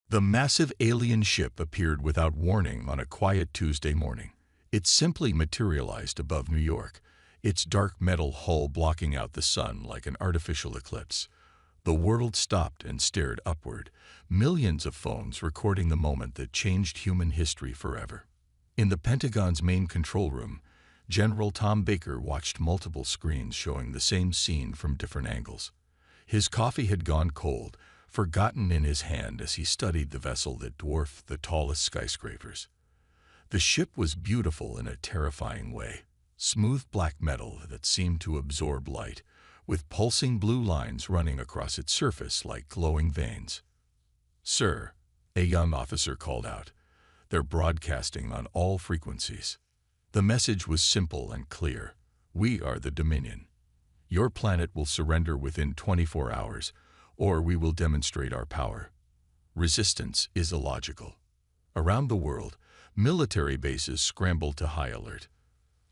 The massive alien ship appeared without warning on a quiet Tuesday morning. It simply materialized above New York, its dark metal hull blocking out the sun like an artificial eclipse. The world stopped and stared upward, millions of phones recording the moment that changed human history forever. In the Pentagon's main control room, General Tom Baker watched multiple screens showing the same scene from different angles. His coffee had gone cold, forgotten in his hand as he studied the vessel that dwarfed the tallest skyscrapers. The ship was beautiful in a terrifying way, smooth black metal that seemed to absorb light, with pulsing blue lines running across its surface like glowing veins. "Sir," a young officer called out. "They're broadcasting on all frequencies." The message was simple and clear. "We are the Dominion. Your planet will surrender within 24 hours, or we will demonstrate our power. Resistance is illogical." Around the world, military bases scrambled to high alert.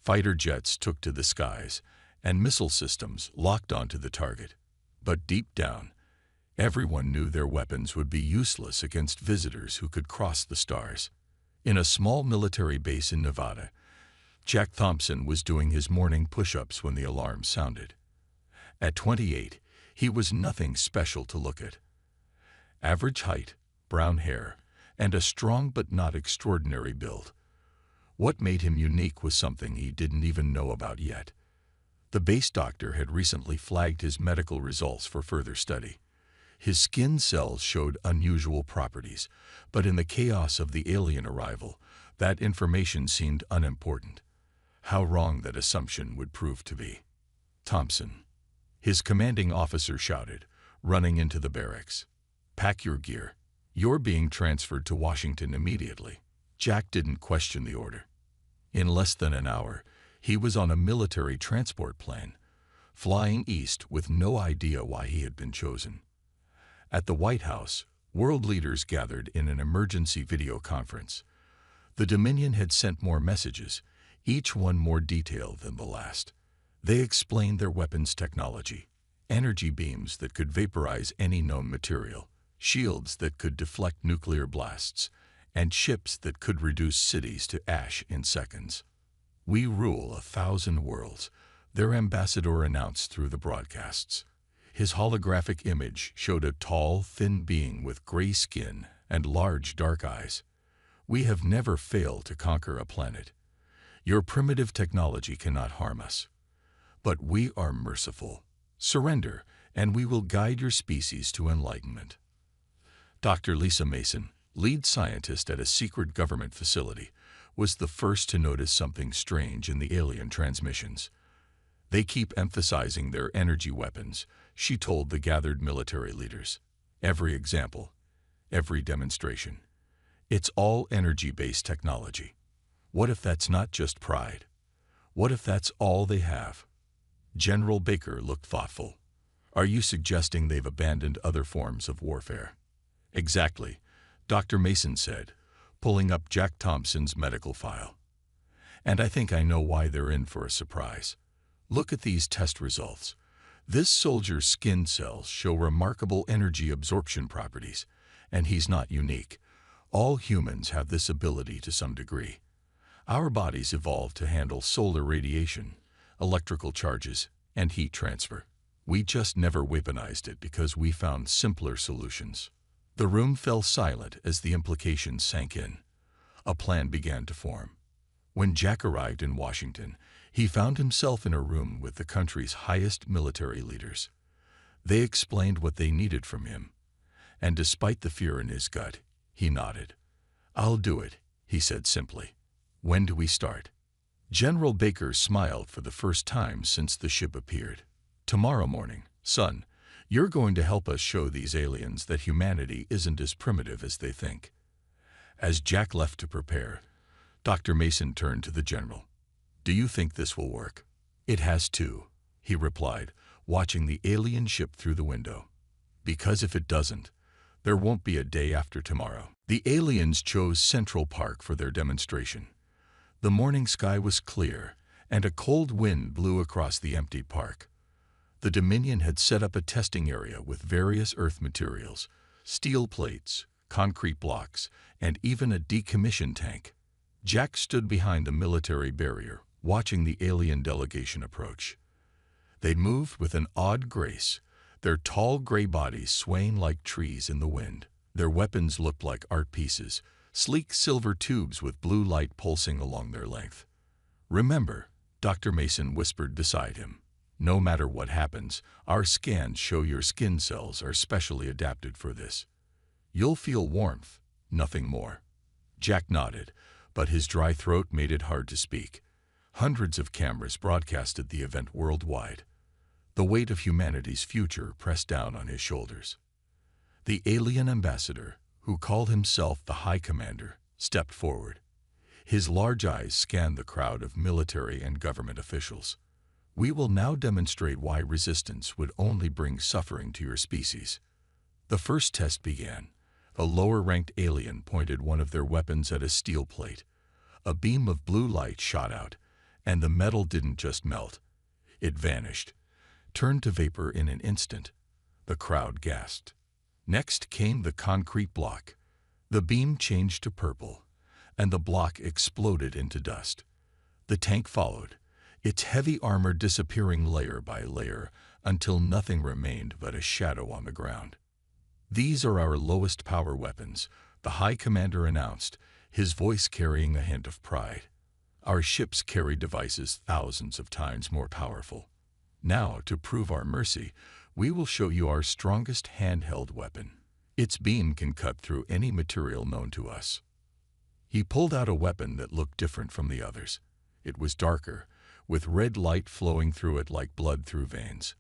Fighter jets took to the skies, and missile systems locked onto the target. But deep down, everyone knew their weapons would be useless against visitors who could cross the stars. In a small military base in Nevada, Jack Thompson was doing his morning push-ups when the alarm sounded. At 28, he was nothing special to look at. Average height, brown hair, and a strong but not extraordinary build. What made him unique was something he didn't even know about yet. The base doctor had recently flagged his medical results for further study. His skin cells showed unusual properties, but in the chaos of the alien arrival, that information seemed unimportant. How wrong that assumption would prove to be. "Thompson," his commanding officer shouted, running into the barracks. "Pack your gear. You're being transferred to Washington immediately." Jack didn't question the order. In less than an hour, he was on a military transport plane, flying east with no idea why he had been chosen. At the White House, world leaders gathered in an emergency video conference. The Dominion had sent more messages, each one more detailed than the last. They explained their weapons technology: energy beams that could vaporize any known material, shields that could deflect nuclear blasts, and ships that could reduce cities to ash in seconds. "We rule 1,000 worlds," their ambassador announced through the broadcasts. His holographic image showed a tall, thin being with gray skin and large, dark eyes. "We have never failed to conquer a planet. Your primitive technology cannot harm us. But we are merciful. Surrender, and we will guide your species to enlightenment." Dr. Lisa Mason, lead scientist at a secret government facility, was the first to notice something strange in the alien transmissions. "They keep emphasizing their energy weapons," she told the gathered military leaders. "Every example, every demonstration. It's all energy-based technology. What if that's not just pride? What if that's all they have?" General Baker looked thoughtful. "Are you suggesting they've abandoned other forms of warfare?" "Exactly," Dr. Mason said, pulling up Jack Thompson's medical file. "And I think I know why they're in for a surprise. Look at these test results. This soldier's skin cells show remarkable energy absorption properties, and he's not unique. All humans have this ability to some degree. Our bodies evolved to handle solar radiation, electrical charges, and heat transfer. We just never weaponized it because we found simpler solutions." The room fell silent as the implications sank in. A plan began to form. When Jack arrived in Washington, he found himself in a room with the country's highest military leaders. They explained what they needed from him, and despite the fear in his gut, he nodded. "I'll do it," he said simply. "When do we start?" General Baker smiled for the first time since the ship appeared. "Tomorrow morning, son. You're going to help us show these aliens that humanity isn't as primitive as they think." As Jack left to prepare, Dr. Mason turned to the general. "Do you think this will work?" "It has to," he replied, watching the alien ship through the window. "Because if it doesn't, there won't be a day after tomorrow." The aliens chose Central Park for their demonstration. The morning sky was clear, and a cold wind blew across the empty park. The Dominion had set up a testing area with various Earth materials: steel plates, concrete blocks, and even a decommissioned tank. Jack stood behind the military barrier, watching the alien delegation approach. They moved with an odd grace, their tall gray bodies swaying like trees in the wind. Their weapons looked like art pieces, sleek silver tubes with blue light pulsing along their length. "Remember," Dr. Mason whispered beside him, "no matter what happens, our scans show your skin cells are specially adapted for this. You'll feel warmth, nothing more." Jack nodded, but his dry throat made it hard to speak. Hundreds of cameras broadcasted the event worldwide. The weight of humanity's future pressed down on his shoulders. The alien ambassador, who called himself the High Commander, stepped forward. His large eyes scanned the crowd of military and government officials. "We will now demonstrate why resistance would only bring suffering to your species." The first test began. A lower-ranked alien pointed one of their weapons at a steel plate. A beam of blue light shot out, and the metal didn't just melt. It vanished, turned to vapor in an instant. The crowd gasped. Next came the concrete block. The beam changed to purple, and the block exploded into dust. The tank followed, its heavy armor disappearing layer by layer until nothing remained but a shadow on the ground. "These are our lowest power weapons," the High Commander announced, his voice carrying a hint of pride. "Our ships carry devices thousands of times more powerful. Now, to prove our mercy, we will show you our strongest handheld weapon. Its beam can cut through any material known to us." He pulled out a weapon that looked different from the others. It was darker, with red light flowing through it like blood through veins.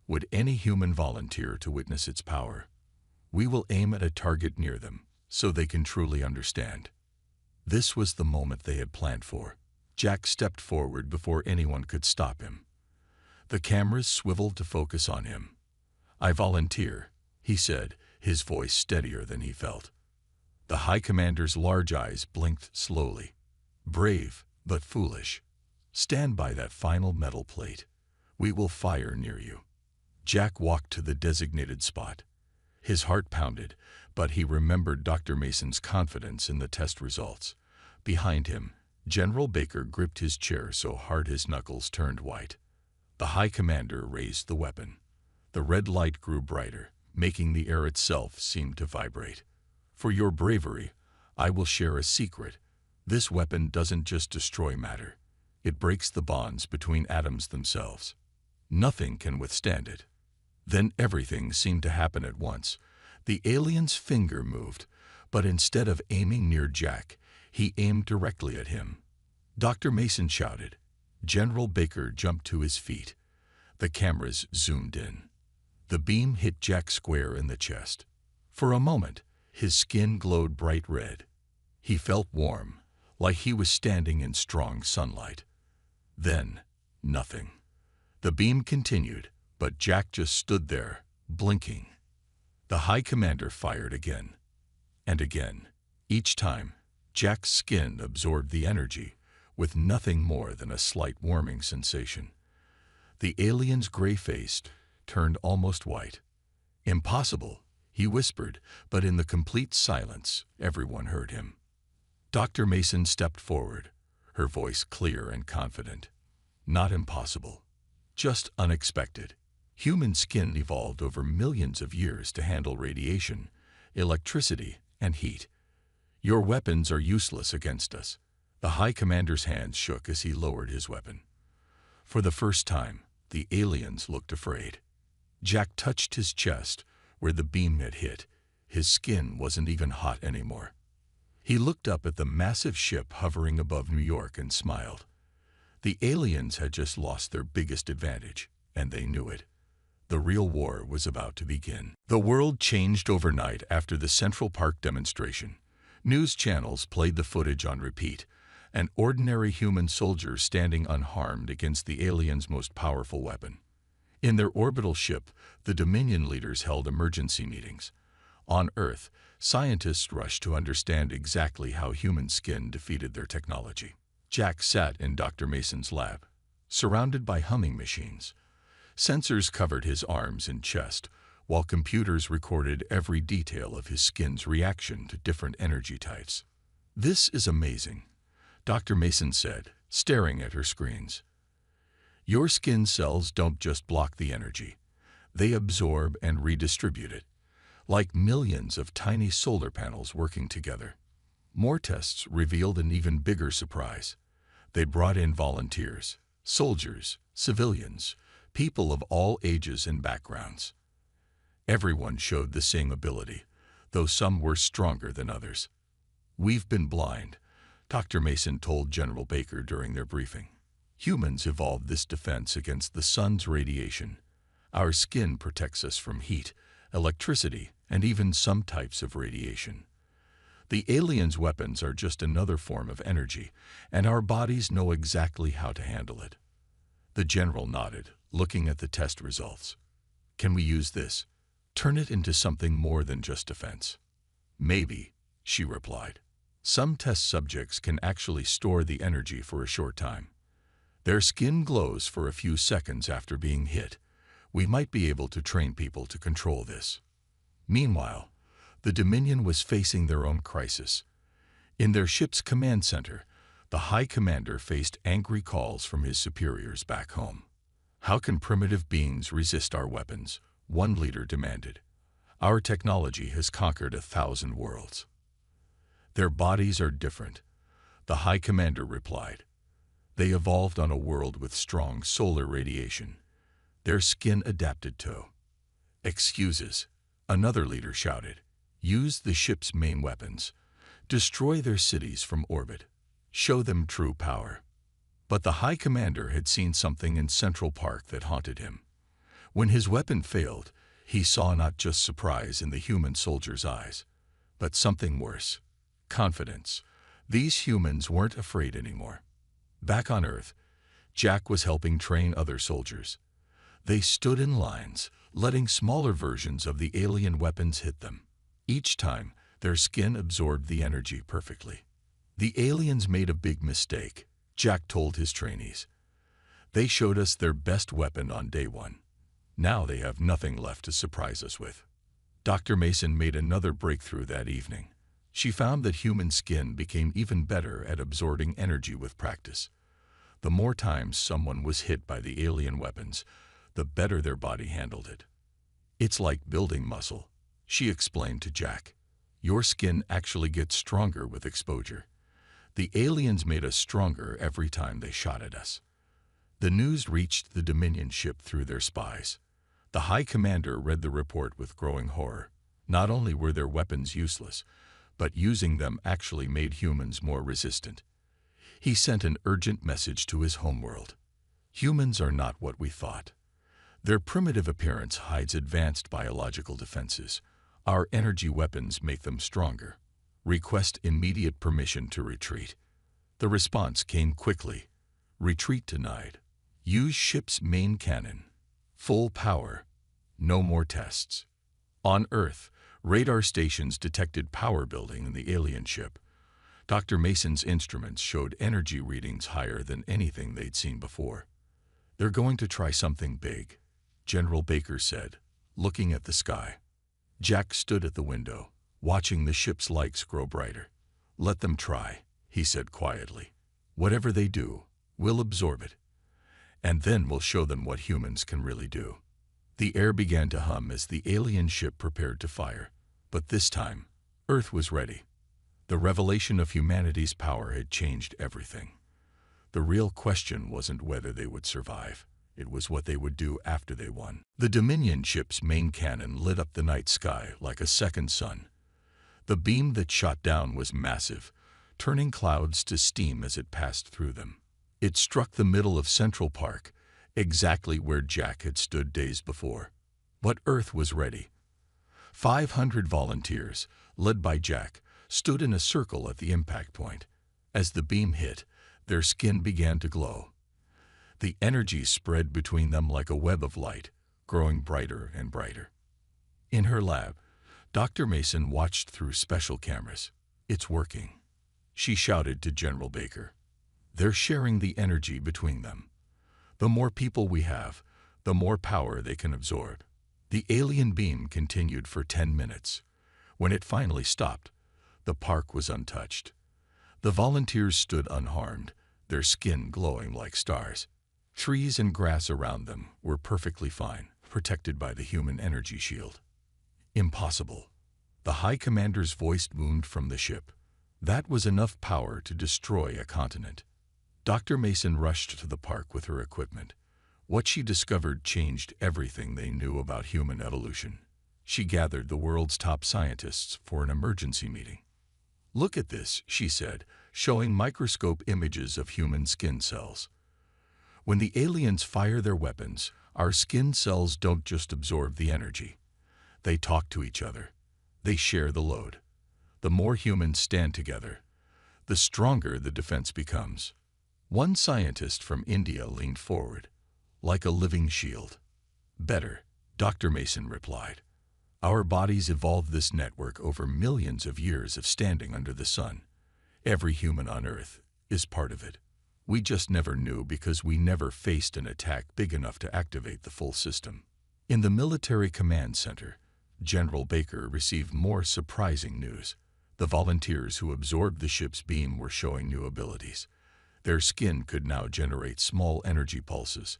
Would any human volunteer to witness its power? "We will aim at a target near them, so they can truly understand." This was the moment they had planned for. Jack stepped forward before anyone could stop him. The cameras swiveled to focus on him. "I volunteer," he said, his voice steadier than he felt. The High Commander's large eyes blinked slowly. "Brave, but foolish. Stand by that final metal plate. We will fire near you." Jack walked to the designated spot. His heart pounded, but he remembered Dr. Mason's confidence in the test results. Behind him, General Baker gripped his chair so hard his knuckles turned white. The High Commander raised the weapon. The red light grew brighter, making the air itself seem to vibrate. "For your bravery, I will share a secret. This weapon doesn't just destroy matter. It breaks the bonds between atoms themselves. Nothing can withstand it." Then everything seemed to happen at once. The alien's finger moved, but instead of aiming near Jack, he aimed directly at him. Dr. Mason shouted. General Baker jumped to his feet. The cameras zoomed in. The beam hit Jack square in the chest. For a moment, his skin glowed bright red. He felt warm, like he was standing in strong sunlight. Then, nothing. The beam continued, but Jack just stood there, blinking. The High Commander fired again, and again. Each time, Jack's skin absorbed the energy, with nothing more than a slight warming sensation. The alien's gray face turned almost white. "Impossible," he whispered, but in the complete silence, everyone heard him. Dr. Mason stepped forward, her voice clear and confident. "Not impossible, just unexpected. Human skin evolved over millions of years to handle radiation, electricity, and heat. Your weapons are useless against us." The High Commander's hands shook as he lowered his weapon. For the first time, the aliens looked afraid. Jack touched his chest, where the beam had hit. His skin wasn't even hot anymore. He looked up at the massive ship hovering above New York and smiled. The aliens had just lost their biggest advantage, and they knew it. The real war was about to begin. The world changed overnight after the Central Park demonstration. News channels played the footage on repeat, an ordinary human soldier standing unharmed against the aliens' most powerful weapon. In their orbital ship, the Dominion leaders held emergency meetings. On Earth, scientists rushed to understand exactly how human skin defeated their technology. Jack sat in Dr. Mason's lab, surrounded by humming machines. Sensors covered his arms and chest, while computers recorded every detail of his skin's reaction to different energy types. "This is amazing," Dr. Mason said, staring at her screens. "Your skin cells don't just block the energy. They absorb and redistribute it, like millions of tiny solar panels working together." More tests revealed an even bigger surprise. They brought in volunteers, soldiers, civilians, people of all ages and backgrounds. Everyone showed the same ability, though some were stronger than others. "We've been blind," Dr. Mason told General Baker during their briefing. "Humans evolved this defense against the sun's radiation. Our skin protects us from heat, electricity, and even some types of radiation. The aliens' weapons are just another form of energy, and our bodies know exactly how to handle it." The general nodded, looking at the test results. "Can we use this? Turn it into something more than just defense?" "Maybe," she replied. "Some test subjects can actually store the energy for a short time. Their skin glows for a few seconds after being hit. We might be able to train people to control this." Meanwhile, the Dominion was facing their own crisis. In their ship's command center, the High Commander faced angry calls from his superiors back home. "How can primitive beings resist our weapons?" one leader demanded. "Our technology has conquered 1,000 worlds." "Their bodies are different," the High Commander replied. "They evolved on a world with strong solar radiation. Their skin adapted to." "Excuses," another leader shouted. "Use the ship's main weapons. Destroy their cities from orbit. Show them true power." But the High Commander had seen something in Central Park that haunted him. When his weapon failed, he saw not just surprise in the human soldiers' eyes, but something worse: confidence. These humans weren't afraid anymore. Back on Earth, Jack was helping train other soldiers. They stood in lines, letting smaller versions of the alien weapons hit them. Each time, their skin absorbed the energy perfectly. "The aliens made a big mistake," Jack told his trainees. "They showed us their best weapon on day one. Now they have nothing left to surprise us with." Dr. Mason made another breakthrough that evening. She found that human skin became even better at absorbing energy with practice. The more times someone was hit by the alien weapons, the better their body handled it. "It's like building muscle," she explained to Jack. "Your skin actually gets stronger with exposure. The aliens made us stronger every time they shot at us." The news reached the Dominion ship through their spies. The High Commander read the report with growing horror. Not only were their weapons useless, but using them actually made humans more resistant. He sent an urgent message to his homeworld. "Humans are not what we thought. Their primitive appearance hides advanced biological defenses. Our energy weapons make them stronger. Request immediate permission to retreat." The response came quickly. "Retreat denied. Use ship's main cannon. Full power. No more tests." On Earth, radar stations detected power building in the alien ship. Dr. Mason's instruments showed energy readings higher than anything they'd seen before. "They're going to try something big," General Baker said, looking at the sky. Jack stood at the window, watching the ship's lights grow brighter. "Let them try," he said quietly. "Whatever they do, we'll absorb it. And then we'll show them what humans can really do." The air began to hum as the alien ship prepared to fire. But this time, Earth was ready. The revelation of humanity's power had changed everything. The real question wasn't whether they would survive. It was what they would do after they won. The Dominion ship's main cannon lit up the night sky like a second sun. The beam that shot down was massive, turning clouds to steam as it passed through them. It struck the middle of Central Park, exactly where Jack had stood days before. But Earth was ready. 500 volunteers, led by Jack, stood in a circle at the impact point. As the beam hit, their skin began to glow. The energy spread between them like a web of light, growing brighter and brighter. In her lab, Dr. Mason watched through special cameras. "It's working," she shouted to General Baker. "They're sharing the energy between them. The more people we have, the more power they can absorb." The alien beam continued for 10 minutes. When it finally stopped, the park was untouched. The volunteers stood unharmed, their skin glowing like stars. Trees and grass around them were perfectly fine, protected by the human energy shield. Impossible. The High Commander's voice boomed from the ship. That was enough power to destroy a continent. Dr. Mason rushed to the park with her equipment. What she discovered changed everything they knew about human evolution. She gathered the world's top scientists for an emergency meeting. "Look at this," she said, showing microscope images of human skin cells. "When the aliens fire their weapons, our skin cells don't just absorb the energy. They talk to each other. They share the load. The more humans stand together, the stronger the defense becomes." One scientist from India leaned forward, like a living shield. "Better," Dr. Mason replied. "Our bodies evolved this network over millions of years of standing under the sun. Every human on Earth is part of it. We just never knew because we never faced an attack big enough to activate the full system." In the military command center, General Baker received more surprising news. The volunteers who absorbed the ship's beam were showing new abilities. Their skin could now generate small energy pulses.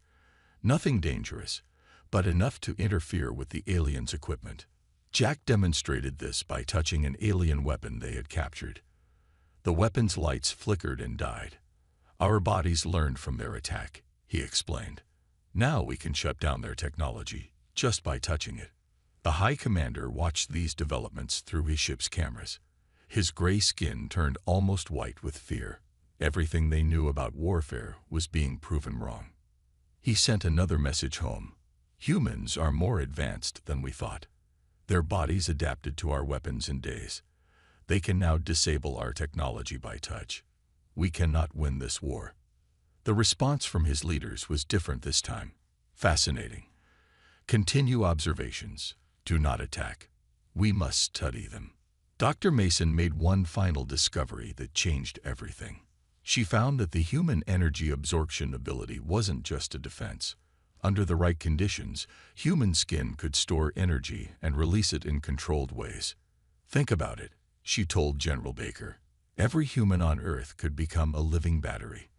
Nothing dangerous, but enough to interfere with the aliens' equipment. Jack demonstrated this by touching an alien weapon they had captured. The weapon's lights flickered and died. "Our bodies learned from their attack," he explained. "Now we can shut down their technology just by touching it." The High Commander watched these developments through his ship's cameras. His gray skin turned almost white with fear. Everything they knew about warfare was being proven wrong. He sent another message home. "Humans are more advanced than we thought. Their bodies adapted to our weapons in days. They can now disable our technology by touch. We cannot win this war." The response from his leaders was different this time. "Fascinating. Continue observations. Do not attack. We must study them." Dr. Mason made one final discovery that changed everything. She found that the human energy absorption ability wasn't just a defense. Under the right conditions, human skin could store energy and release it in controlled ways. "Think about it," she told General Baker. "Every human on Earth could become a living battery.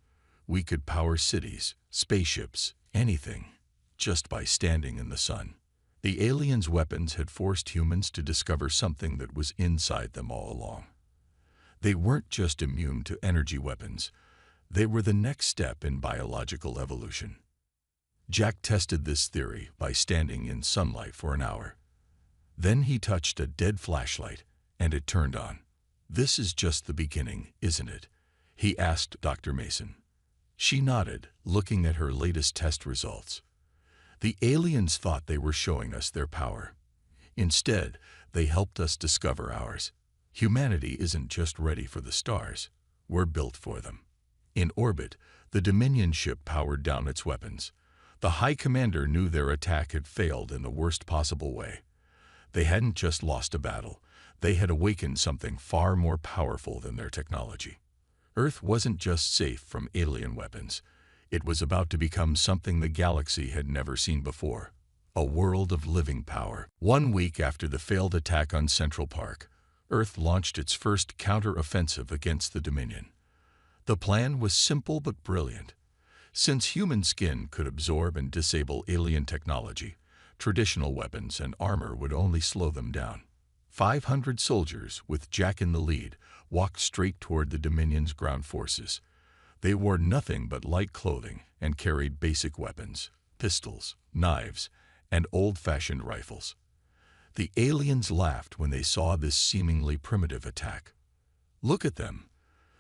We could power cities, spaceships, anything, just by standing in the sun." The aliens' weapons had forced humans to discover something that was inside them all along. They weren't just immune to energy weapons. They were the next step in biological evolution. Jack tested this theory by standing in sunlight for an hour. Then he touched a dead flashlight, and it turned on. "This is just the beginning, isn't it?" he asked Dr. Mason. She nodded, looking at her latest test results. "The aliens thought they were showing us their power. Instead, they helped us discover ours. Humanity isn't just ready for the stars. We're built for them." In orbit, the Dominion ship powered down its weapons. The High Commander knew their attack had failed in the worst possible way. They hadn't just lost a battle. They had awakened something far more powerful than their technology. Earth wasn't just safe from alien weapons. It was about to become something the galaxy had never seen before. A world of living power. 1 week after the failed attack on Central Park, Earth launched its first counter-offensive against the Dominion. The plan was simple but brilliant. Since human skin could absorb and disable alien technology, traditional weapons and armor would only slow them down. 500 soldiers, with Jack in the lead, walked straight toward the Dominion's ground forces. They wore nothing but light clothing and carried basic weapons, pistols, knives, and old-fashioned rifles. The aliens laughed when they saw this seemingly primitive attack. "Look at them,"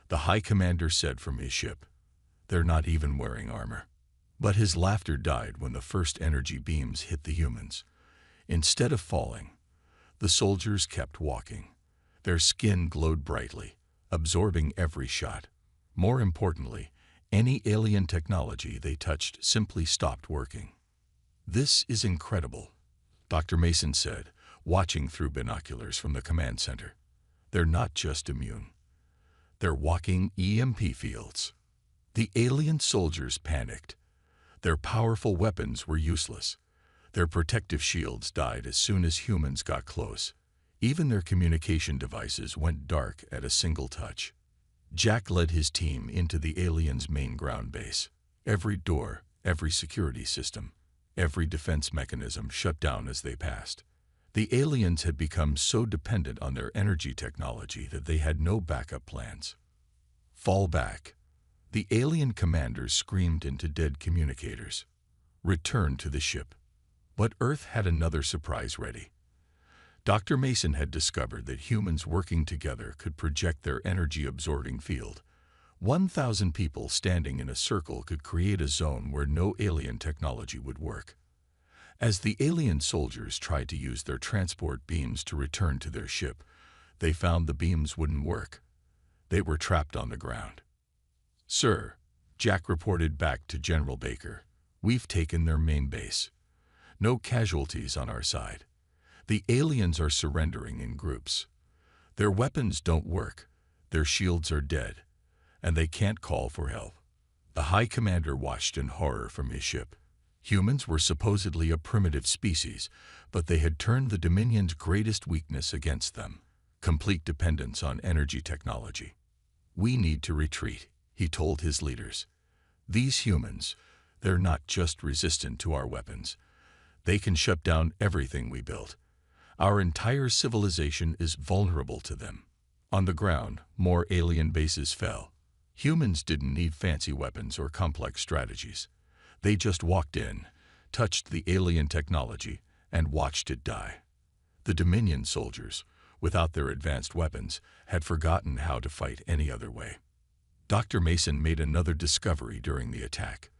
the High Commander said from his ship. "They're not even wearing armor." But his laughter died when the first energy beams hit the humans. Instead of falling, the soldiers kept walking. Their skin glowed brightly, absorbing every shot. More importantly, any alien technology they touched simply stopped working. "This is incredible," Dr. Mason said, watching through binoculars from the command center. "They're not just immune. They're walking EMP fields." The alien soldiers panicked. Their powerful weapons were useless. Their protective shields died as soon as humans got close. Even their communication devices went dark at a single touch. Jack led his team into the aliens' main ground base. Every door, every security system, every defense mechanism shut down as they passed. The aliens had become so dependent on their energy technology that they had no backup plans. Fall back. The alien commanders screamed into dead communicators. Return to the ship. But Earth had another surprise ready. Dr. Mason had discovered that humans working together could project their energy-absorbing field. 1,000 people standing in a circle could create a zone where no alien technology would work. As the alien soldiers tried to use their transport beams to return to their ship, they found the beams wouldn't work. They were trapped on the ground. "Sir," Jack reported back to General Baker, "we've taken their main base. No casualties on our side. The aliens are surrendering in groups. Their weapons don't work, their shields are dead, and they can't call for help." The High Commander watched in horror from his ship. Humans were supposedly a primitive species, but they had turned the Dominion's greatest weakness against them: complete dependence on energy technology. "We need to retreat," he told his leaders. "These humans, they're not just resistant to our weapons. They can shut down everything we built. Our entire civilization is vulnerable to them." On the ground, more alien bases fell. Humans didn't need fancy weapons or complex strategies. They just walked in, touched the alien technology, and watched it die. The Dominion soldiers, without their advanced weapons, had forgotten how to fight any other way. Dr. Mason made another discovery during the attack.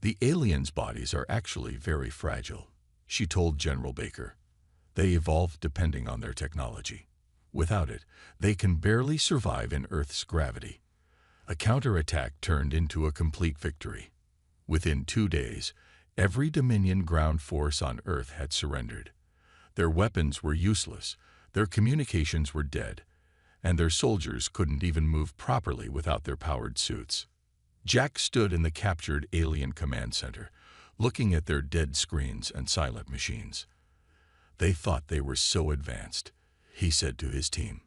"The aliens' bodies are actually very fragile," she told General Baker. "They evolved depending on their technology. Without it, they can barely survive in Earth's gravity." A counterattack turned into a complete victory. Within 2 days, every Dominion ground force on Earth had surrendered. Their weapons were useless, their communications were dead, and their soldiers couldn't even move properly without their powered suits. Jack stood in the captured alien command center, looking at their dead screens and silent machines. "They thought they were so advanced," he said to his team.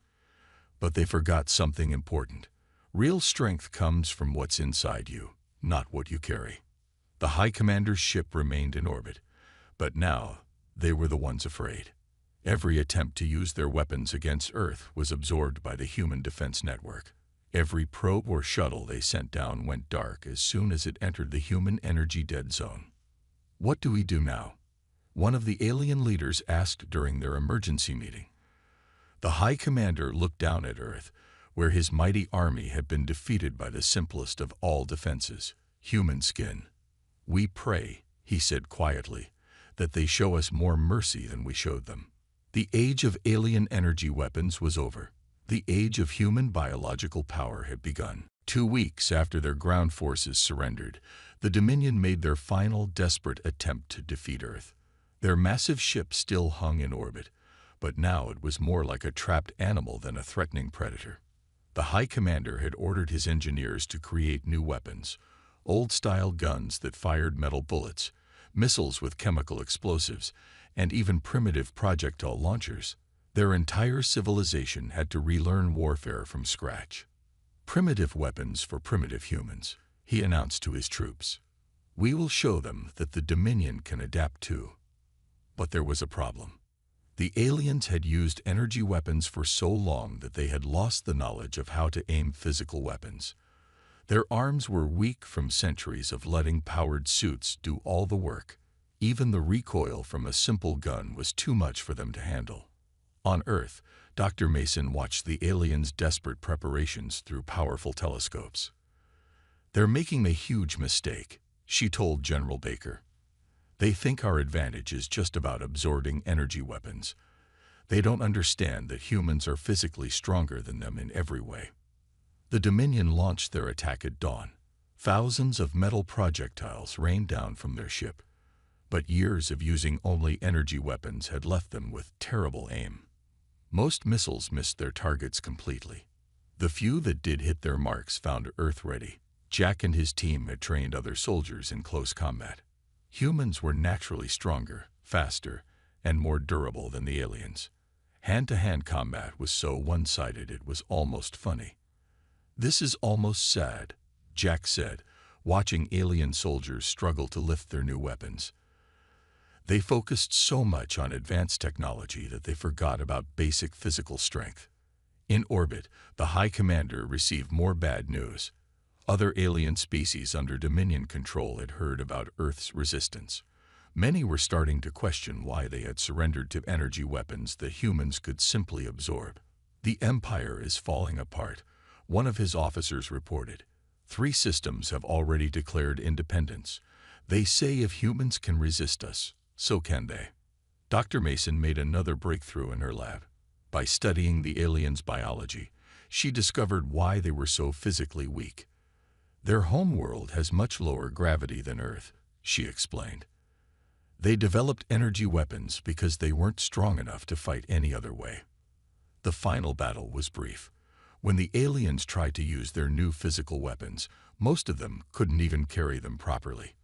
"But they forgot something important. Real strength comes from what's inside you, not what you carry." The High Commander's ship remained in orbit, but now they were the ones afraid. Every attempt to use their weapons against Earth was absorbed by the human defense network. Every probe or shuttle they sent down went dark as soon as it entered the human energy dead zone. "What do we do now?" one of the alien leaders asked during their emergency meeting. The High Commander looked down at Earth, where his mighty army had been defeated by the simplest of all defenses: human skin. "We pray," he said quietly, "that they show us more mercy than we showed them." The age of alien energy weapons was over. The age of human biological power had begun. 2 weeks after their ground forces surrendered, the Dominion made their final desperate attempt to defeat Earth. Their massive ship still hung in orbit, but now it was more like a trapped animal than a threatening predator. The High Commander had ordered his engineers to create new weapons: old-style guns that fired metal bullets, missiles with chemical explosives, and even primitive projectile launchers. Their entire civilization had to relearn warfare from scratch. "Primitive weapons for primitive humans," he announced to his troops. "We will show them that the Dominion can adapt too." But there was a problem. The aliens had used energy weapons for so long that they had lost the knowledge of how to aim physical weapons. Their arms were weak from centuries of letting powered suits do all the work. Even the recoil from a simple gun was too much for them to handle. On Earth, Dr. Mason watched the aliens' desperate preparations through powerful telescopes. "They're making a huge mistake," she told General Baker. "They think our advantage is just about absorbing energy weapons. They don't understand that humans are physically stronger than them in every way." The Dominion launched their attack at dawn. Thousands of metal projectiles rained down from their ship, but years of using only energy weapons had left them with terrible aim. Most missiles missed their targets completely. The few that did hit their marks found Earth ready. Jack and his team had trained other soldiers in close combat. Humans were naturally stronger, faster, and more durable than the aliens. Hand-to-hand combat was so one-sided it was almost funny. "This is almost sad," Jack said, watching alien soldiers struggle to lift their new weapons. They focused so much on advanced technology that they forgot about basic physical strength. In orbit, the High Commander received more bad news. Other alien species under Dominion control had heard about Earth's resistance. Many were starting to question why they had surrendered to energy weapons that humans could simply absorb. "The Empire is falling apart," one of his officers reported. "3 systems have already declared independence. They say if humans can resist us, so can they." Dr. Mason made another breakthrough in her lab. By studying the aliens' biology, she discovered why they were so physically weak. "Their homeworld has much lower gravity than Earth," she explained. "They developed energy weapons because they weren't strong enough to fight any other way." The final battle was brief. When the aliens tried to use their new physical weapons, most of them couldn't even carry them properly.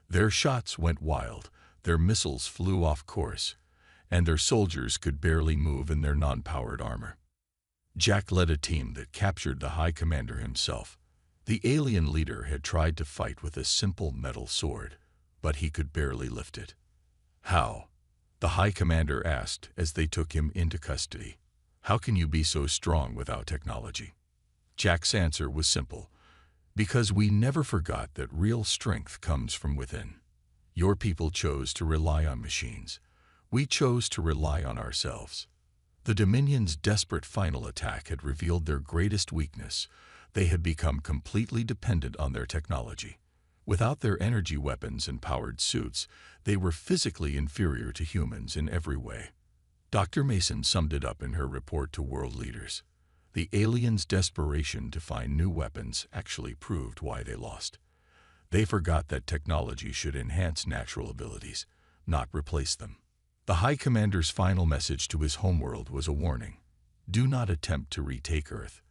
Their shots went wild, their missiles flew off course, and their soldiers could barely move in their non-powered armor. Jack led a team that captured the High Commander himself. The alien leader had tried to fight with a simple metal sword, but he could barely lift it. "How?" the High Commander asked as they took him into custody. "How can you be so strong without technology?" Jack's answer was simple: "Because we never forgot that real strength comes from within. Your people chose to rely on machines. We chose to rely on ourselves." The Dominion's desperate final attack had revealed their greatest weakness. They had become completely dependent on their technology. Without their energy weapons and powered suits, they were physically inferior to humans in every way. Dr. Mason summed it up in her report to world leaders. The aliens' desperation to find new weapons actually proved why they lost. They forgot that technology should enhance natural abilities, not replace them. The High Commander's final message to his homeworld was a warning: "Do not attempt to retake Earth.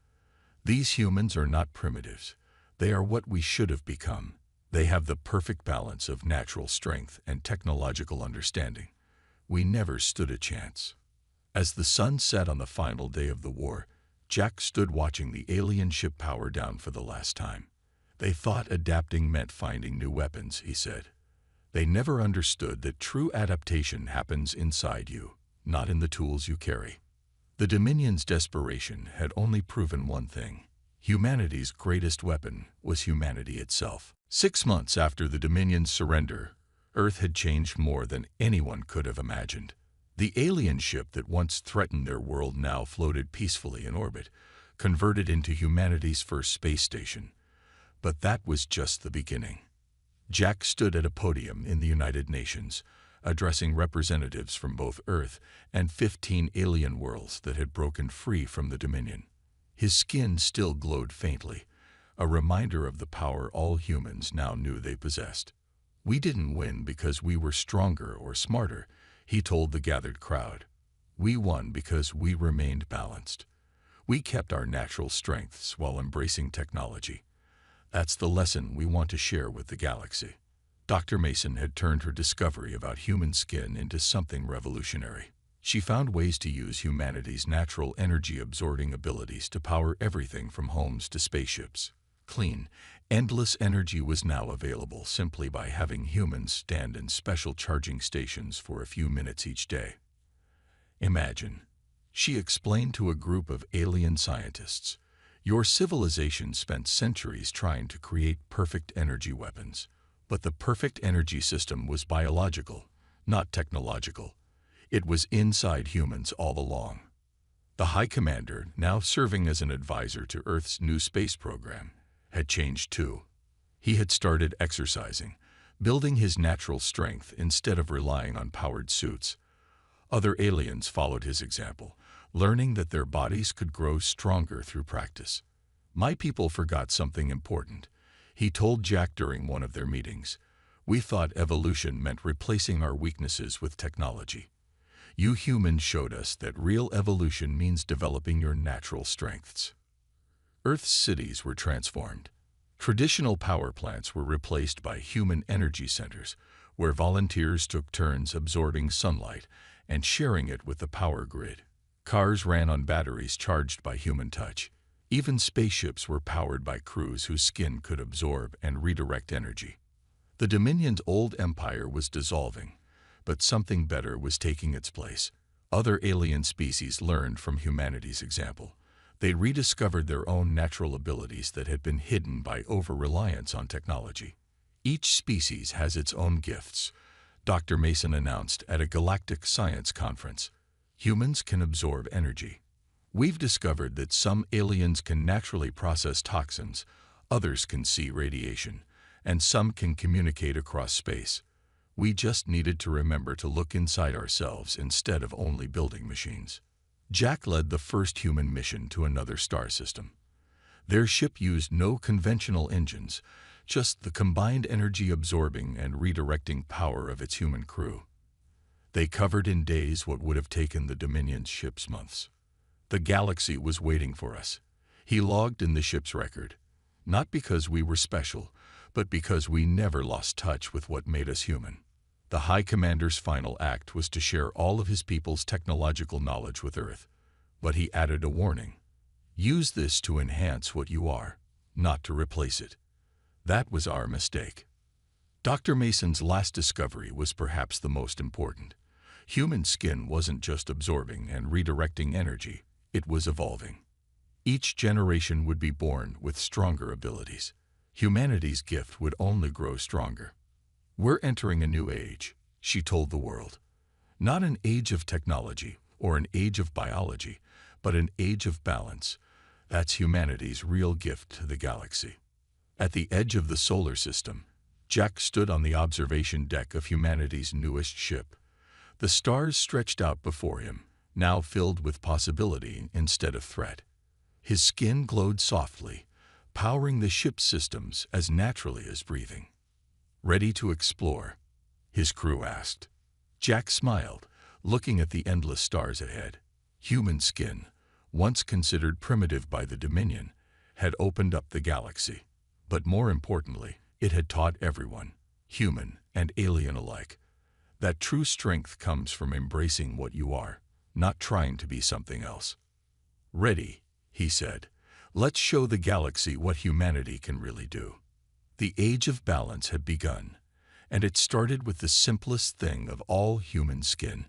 These humans are not primitives. They are what we should have become. They have the perfect balance of natural strength and technological understanding. We never stood a chance." As the sun set on the final day of the war, Jack stood watching the alien ship power down for the last time. "They thought adapting meant finding new weapons," he said. "They never understood that true adaptation happens inside you, not in the tools you carry." The Dominion's desperation had only proven one thing: humanity's greatest weapon was humanity itself. 6 months after the Dominion's surrender, Earth had changed more than anyone could have imagined. The alien ship that once threatened their world now floated peacefully in orbit, converted into humanity's first space station. But that was just the beginning. Jack stood at a podium in the United Nations, addressing representatives from both Earth and 15 alien worlds that had broken free from the Dominion. His skin still glowed faintly, a reminder of the power all humans now knew they possessed. "We didn't win because we were stronger or smarter," he told the gathered crowd. "We won because we remained balanced. We kept our natural strengths while embracing technology. That's the lesson we want to share with the galaxy." Dr. Mason had turned her discovery about human skin into something revolutionary. She found ways to use humanity's natural energy-absorbing abilities to power everything from homes to spaceships. Clean, endless energy was now available simply by having humans stand in special charging stations for a few minutes each day. "Imagine," she explained to a group of alien scientists, "your civilization spent centuries trying to create perfect energy weapons. But the perfect energy system was biological, not technological. It was inside humans all along." The High Commander, now serving as an advisor to Earth's new space program, had changed too. He had started exercising, building his natural strength instead of relying on powered suits. Other aliens followed his example, learning that their bodies could grow stronger through practice. "My people forgot something important," he told Jack during one of their meetings. "We thought evolution meant replacing our weaknesses with technology. You humans showed us that real evolution means developing your natural strengths." Earth's cities were transformed. Traditional power plants were replaced by human energy centers, where volunteers took turns absorbing sunlight and sharing it with the power grid. Cars ran on batteries charged by human touch. Even spaceships were powered by crews whose skin could absorb and redirect energy. The Dominion's old empire was dissolving, but something better was taking its place. Other alien species learned from humanity's example. They rediscovered their own natural abilities that had been hidden by over-reliance on technology. Each species has its own gifts, Dr. Mason announced at a galactic science conference. Humans can absorb energy. We've discovered that some aliens can naturally process toxins, others can see radiation, and some can communicate across space. We just needed to remember to look inside ourselves instead of only building machines. Jack led the first human mission to another star system. Their ship used no conventional engines, just the combined energy-absorbing and redirecting power of its human crew. They covered in days what would have taken the Dominion's ships months. The galaxy was waiting for us. He logged in the ship's record, not because we were special, but because we never lost touch with what made us human. The High Commander's final act was to share all of his people's technological knowledge with Earth, but he added a warning. Use this to enhance what you are, not to replace it. That was our mistake. Dr. Mason's last discovery was perhaps the most important. Human skin wasn't just absorbing and redirecting energy, it was evolving. Each generation would be born with stronger abilities. Humanity's gift would only grow stronger. We're entering a new age, she told the world. Not an age of technology or an age of biology, but an age of balance. That's humanity's real gift to the galaxy. At the edge of the solar system, Jack stood on the observation deck of humanity's newest ship. The stars stretched out before him, now filled with possibility instead of threat. His skin glowed softly, powering the ship's systems as naturally as breathing. Ready to explore? His crew asked. Jack smiled, looking at the endless stars ahead. Human skin, once considered primitive by the Dominion, had opened up the galaxy. But more importantly, it had taught everyone, human and alien alike, that true strength comes from embracing what you are, not trying to be something else. Ready, he said. Let's show the galaxy what humanity can really do. The age of balance had begun, and it started with the simplest thing of all, human skin.